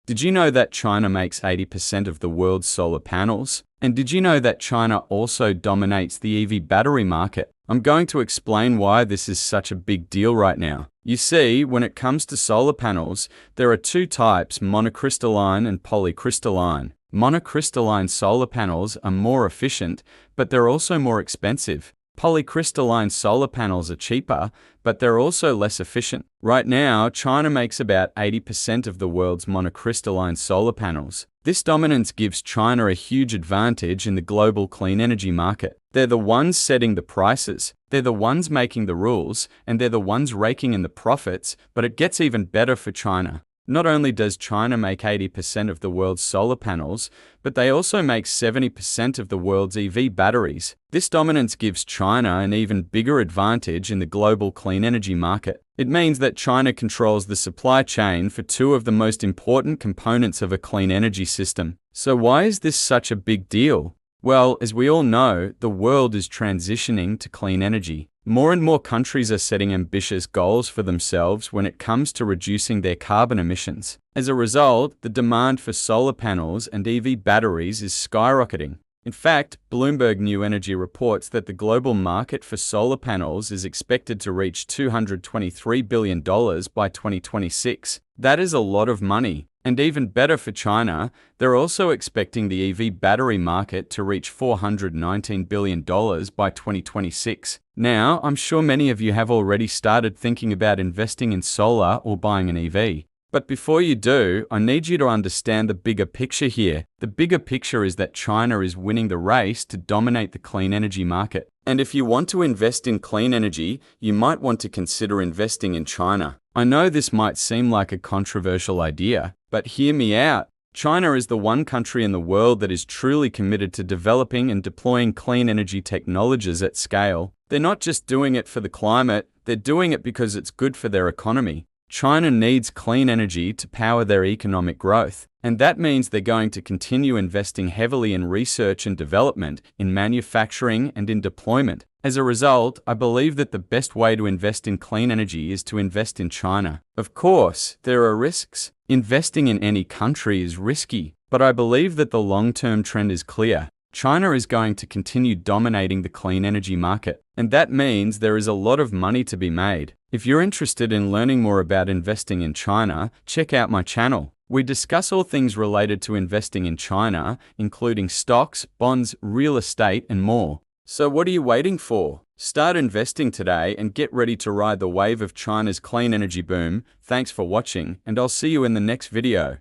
Did you know that China makes 80% of the world's solar panels? And did you know that China also dominates the EV battery market? I'm going to explain why this is such a big deal right now. You see, when it comes to solar panels, there are two types, monocrystalline and polycrystalline. Monocrystalline solar panels are more efficient, but they're also more expensive. Polycrystalline solar panels are cheaper, but they're also less efficient. Right now, China makes about 80% of the world's monocrystalline solar panels. This dominance gives China a huge advantage in the global clean energy market. They're the ones setting the prices, they're the ones making the rules, and they're the ones raking in the profits, but it gets even better for China. Not only does China make 80% of the world's solar panels, but they also make 70% of the world's EV batteries. This dominance gives China an even bigger advantage in the global clean energy market. It means that China controls the supply chain for two of the most important components of a clean energy system. So why is this such a big deal? Well, as we all know, the world is transitioning to clean energy. More and more countries are setting ambitious goals for themselves when it comes to reducing their carbon emissions. As a result, the demand for solar panels and EV batteries is skyrocketing. In fact, Bloomberg New Energy reports that the global market for solar panels is expected to reach $223 billion by 2026. That is a lot of money. And even better for China, they're also expecting the EV battery market to reach $419 billion by 2026. Now, I'm sure many of you have already started thinking about investing in solar or buying an EV. But before you do, I need you to understand the bigger picture here. The bigger picture is that China is winning the race to dominate the clean energy market. And if you want to invest in clean energy, you might want to consider investing in China. I know this might seem like a controversial idea, but hear me out. China is the one country in the world that is truly committed to developing and deploying clean energy technologies at scale. They're not just doing it for the climate, they're doing it because it's good for their economy. China needs clean energy to power their economic growth, and that means they're going to continue investing heavily in research and development, in manufacturing, and in deployment. As a result, I believe that the best way to invest in clean energy is to invest in China. Of course, there are risks. Investing in any country is risky, but I believe that the long-term trend is clear. China is going to continue dominating the clean energy market, and that means there is a lot of money to be made. If you're interested in learning more about investing in China, check out my channel. We discuss all things related to investing in China, including stocks, bonds, real estate, and more. So what are you waiting for? Start investing today and get ready to ride the wave of China's clean energy boom. Thanks for watching, and I'll see you in the next video.